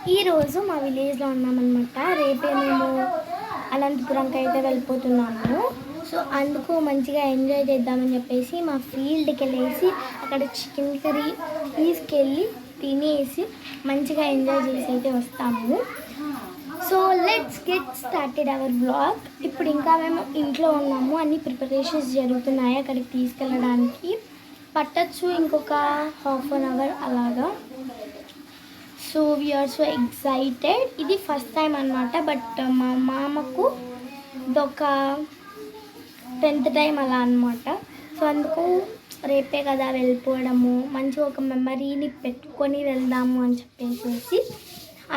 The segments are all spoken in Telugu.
ఈరోజు మా విలేజ్లో ఉన్నామన్నమాట. రేపే మేము అనంతపురంకి అయితే వెళ్ళిపోతున్నాము. సో అందుకు మంచిగా ఎంజాయ్ చేద్దామని చెప్పేసి మా ఫీల్డ్కి వెళ్ళేసి అక్కడ చికెన్ కర్రీ తీసుకెళ్ళి తినేసి మంచిగా ఎంజాయ్ చేసి అయితే వస్తాము. So let's get started our vlog. ఇప్పుడు ఇంకా మేము ఇంట్లో ఉన్నాము, అన్ని ప్రిపరేషన్స్ జరుగుతున్నాయి. అక్కడికి తీసుకెళ్ళడానికి పట్టచ్చు ఇంకొక హాఫ్ అన్ అవర్ అలాగా. So we are so excited. ఇది ఫస్ట్ టైం అనమాట. బట్ మా మామకు ఇదొక 10th టైం అలా అనమాట. సో అందుకు రేపే కదా వెళ్ళిపోవడము, మంచిగా ఒక మెమరీని పెట్టుకొని వెళ్దాము అని చెప్పేసి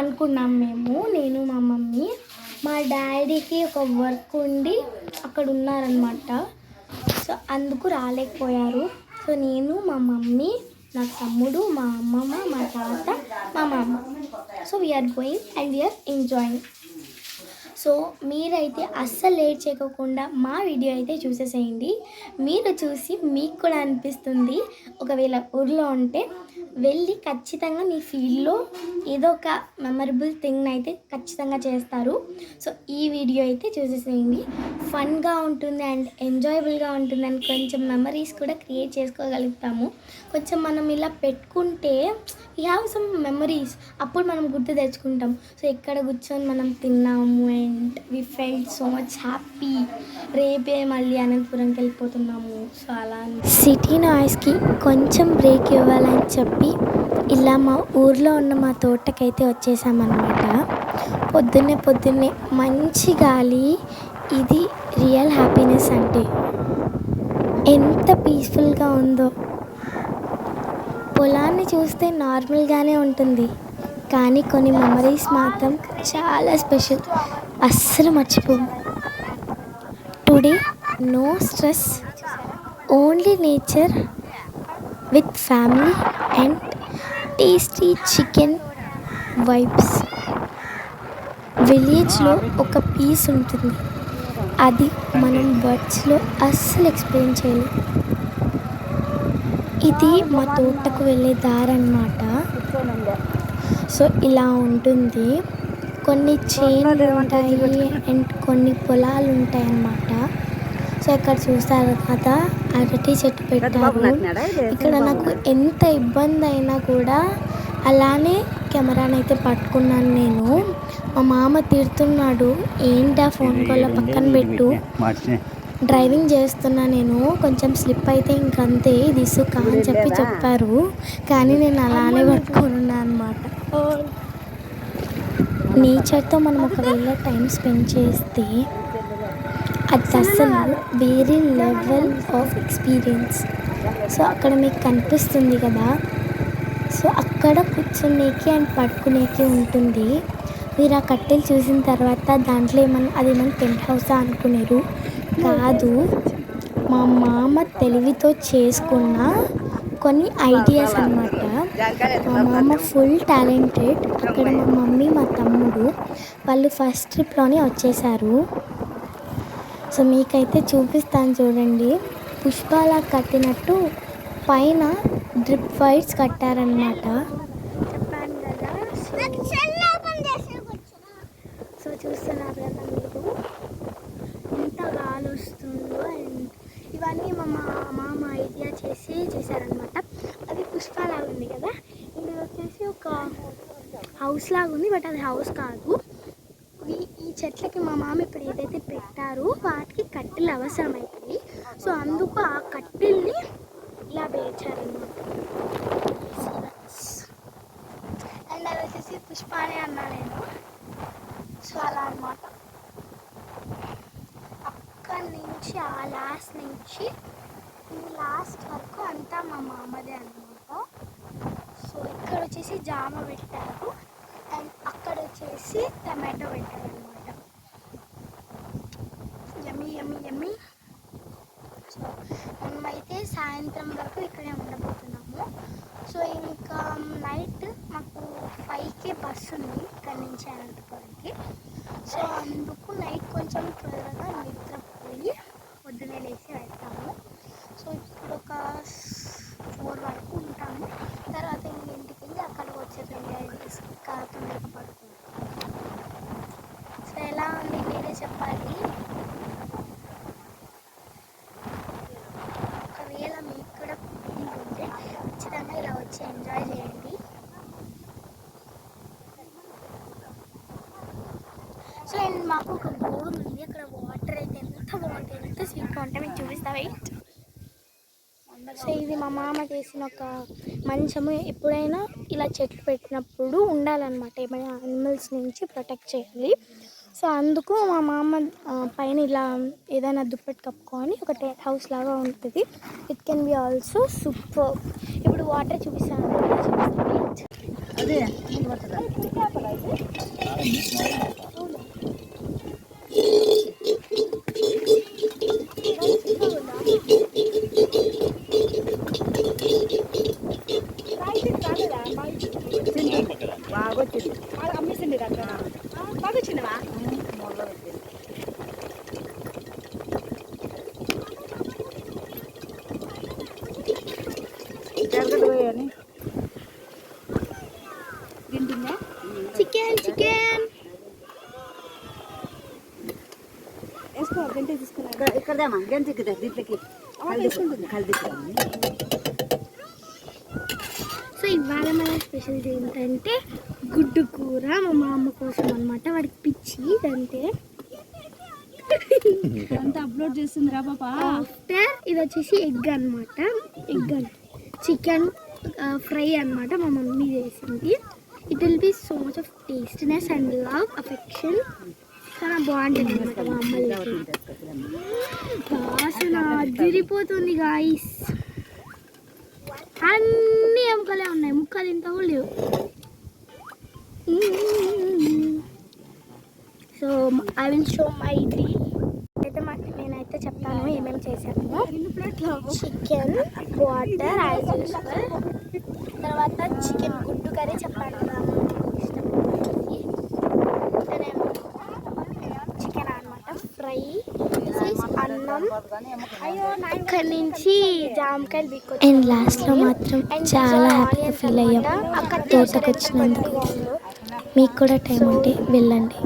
అనుకున్నాం మేము, నేను మా మమ్మీ. మా డాడీకి ఒక వర్క్ ఉండి అక్కడ ఉన్నారనమాట. సో అందుకు రాలేకపోయారు. సో నేను, మా మమ్మీ, నా తమ్ముడు, మా అమ్మమ్మ, మా తాత, మా మామ. So we are going and we are enjoying. సో మీరైతే అస్సలు లేట్ చేయకుండా మా వీడియో అయితే చూసేసేయండి. మీరు చూసి మీకు కూడా అనిపిస్తుంది, ఒకవేళ ఊర్లో ఉంటే వెళ్ళి ఖచ్చితంగా మీ ఫీల్డ్లో ఏదో ఒక మెమరబుల్ థింగ్ అయితే ఖచ్చితంగా చేస్తారు. సో ఈ వీడియో అయితే చూసేసేయండి. ఫన్గా ఉంటుంది అండ్ ఎంజాయబుల్గా ఉంటుంది అండ్ కొంచెం మెమరీస్ కూడా క్రియేట్ చేసుకోగలుగుతాము. కొంచెం మనం ఇలా పెట్టుకుంటే వీ హ్యావ్ సమ్ మెమరీస్, అప్పుడు మనం గుర్తు తెచ్చుకుంటాం. సో ఇక్కడ కూర్చొని మనం తిన్నాము and we felt so much happy. రేపే మళ్ళీ అనంతపురంకి వెళ్ళిపోతున్నాము. సో అలా సిటీ నాయిస్కి కొంచెం బ్రేక్ ఇవ్వాలని చెప్పి ఇలా మా ఊర్లో ఉన్న మా తోటకైతే వచ్చేసామన్నమాట. పొద్దున్నే మంచి గాలి. ఇది రియల్ హ్యాపీనెస్ అంటే ఎంత పీస్ఫుల్గా ఉందో. పొలాన్ని చూస్తే నార్మల్గానే ఉంటుంది, కానీ కొన్ని మెమరీస్ మాత్రం చాలా స్పెషల్, అస్సలు మర్చిపోము. Today no stress, only nature with family and tasty chicken vibes. విలేజ్లో ఒక పీస్ ఉంటుంది, అది మనం వర్డ్స్లో అస్సలు ఎక్స్ప్లెయిన్ చేయలేం. ఇది మా తోటకు వెళ్ళే దారి అన్నమాట. సో ఇలా ఉంటుంది. కొన్ని చేనులు ఉంటాయి అండ్ కొన్ని పొలాలు ఉంటాయి అన్నమాట. సో ఇక్కడ చూస్తారు కదా, అరటి చెట్టు పెట్టారు. ఇక్కడ నాకు ఎంత ఇబ్బంది అయినా కూడా అలానే కెమెరాని అయితే పట్టుకున్నాను నేను. మా మామ తిడుతున్నాడు, ఏంటా ఫోన్ కాల్ పక్కన పెట్టు, డ్రైవింగ్ చేస్తున్నా నేను, కొంచెం స్లిప్ అయితే ఇంకంతే, ఇది ఇసుక అని చెప్పారు. కానీ నేను అలానే పట్టుకున్నాను అనమాట. నేచర్తో మనం ఒకవేళ టైం స్పెండ్ చేస్తే అది అసలు వేరే లెవెల్ ఆఫ్ ఎక్స్పీరియన్స్. సో అక్కడ మీకు కనిపిస్తుంది కదా, సో అక్కడ కూర్చునేకి అండ్ పడుకునేకి ఉంటుంది. మీరు ఆ కట్టెలు చూసిన తర్వాత దాంట్లో అదేమన్నా టెంట్ హౌసా అనుకునేరు, కాదు, మా మామ తెలివితో చేసుకున్న కొన్ని ఐడియాస్ అన్నమాట. మా మామ ఫుల్ టాలెంటెడ్. అక్కడ మా మమ్మీ, మా తమ్ముడు వాళ్ళు ఫస్ట్ ట్రిప్లోనే వచ్చేసారు. సో మీకైతే చూపిస్తాను చూడండి. పుష్పాలా కట్టినట్టు పైన డ్రిప్ వైర్స్ కట్టారనమాట. చెప్పాను కదా. సో చూస్తున్నారు కదా మీరు ఎంత గాలి వస్తుందో. అండ్ ఇవన్నీ మా మామ ఐడియా చేశారనమాట. అది పుష్పాలాగా ఉంది కదా, ఇది వచ్చేసి ఒక హౌస్ లాగా ఉంది, బట్ అది హౌస్ కాదు. ఈ చెట్లకి మా మామ ఇప్పుడు ఏదైతే పెట్టారో వాటికి కట్టెలు అవసరమవుతుంది. సో అందుకు ఆ కట్టెల్ని ఇలా పేర్చారనమాట. అండ్ అది వచ్చేసి పుష్పానే అన్నా నేను. సో అలా అనమాట. అక్కడి నుంచి ఆ లాస్ట్ నుంచి ఈ లాస్ట్ వరకు అంతా మా మామదే అనమాట. సో ఇక్కడ వచ్చేసి జామ పెట్టారు అండ్ అక్కడ వచ్చేసి టమాటో పెట్టారు అనమాట. యమ్మీ. సో మనమైతే సాయంత్రం వరకు ఇక్కడే ఉండబోతున్నాము. సో ఇంకా నైట్ మాకు 5కి బస్సు ఉంది ఇక్కడ నుంచి అనంతపురంకి. సో అందుకు నైట్ కొంచెం త్వరగా నిద్రపోయి పొద్దునే లేచి వెళ్తాము. సో ఇప్పుడు ఒక 4 వరకు ఉంటాము. తర్వాత ఇంటికి వెళ్ళి అక్కడ వచ్చే 2 కాకుండా మాకు ఒక బోర్ ఉంది, అక్కడ వాటర్ అయితే ఎంత బాగుంటాయి, ఎంత స్వీట్గా ఉంటాయి, మీకు చూపిస్తా వెయిట్. సో ఇది మా మామ చేసిన ఒక మంచము. ఎప్పుడైనా ఇలా చెట్లు పెట్టినప్పుడు ఉండాలన్నమాట, ఏమైనా యానిమల్స్ నుంచి ప్రొటెక్ట్ చేయాలి. సో అందుకు మా మామ పైన ఇలా ఏదైనా దుప్పటి కప్పుకొని ఒక టెంట్ హౌస్ లాగా ఉంటుంది. It can be also super. ఇప్పుడు వాటర్ చూపిస్తాను. అదే బాగా వచ్చింది, అమ్మేసింది దగ్గర బాగా వచ్చిందా జరగదు. చికెన్ చికెన్ వేసుకో, గంట తీసుకున్నా ఇక్కడదేమా గంట ఎక్కుదా దీంట్లోకి కలిది. సో ఇవాళ మన స్పెషల్ ఏంటంటే గుడ్డు కూర మా మామ కోసం అనమాట. వాడికి పిచ్చి ఇదంటే అంతా అప్లోడ్ చేస్తుంది రా పాప. ఆఫ్టర్ ఇది వచ్చేసి ఎగ్ అనమాట, ఎగ్ చికెన్ ఫ్రై అనమాట మా మమ్మీ చేసింది. It will be so much of tastiness and love affection. చాలా బాగుంటుంది అనమాట మా అమ్మ వాసన అదిరిపోతుంది గాయస్. అన్ని ఎముకలే ఉన్నాయి, ముక్కలు ఇంత కూడా లేవు. So I will show my tea. అయితే నేనైతే చెప్తాను ఏమేమి చేశాను. చికెన్ వాటర్ యాజ్ యూజువల్, తర్వాత చికెన్ గుడ్డు కర్రీ చెప్పాను కదా చికెన్ అనమాట ఫ్రై, అన్నం, అక్కడి నుంచి జామకాయలు దిక్కు. అండ్ లాస్ట్లో మాత్రం చాలా హ్యాపీగా ఫీల్ అయ్యాం తోటకు వచ్చినందుకు. మీకు కూడా టైం ఉంటే వెళ్ళండి.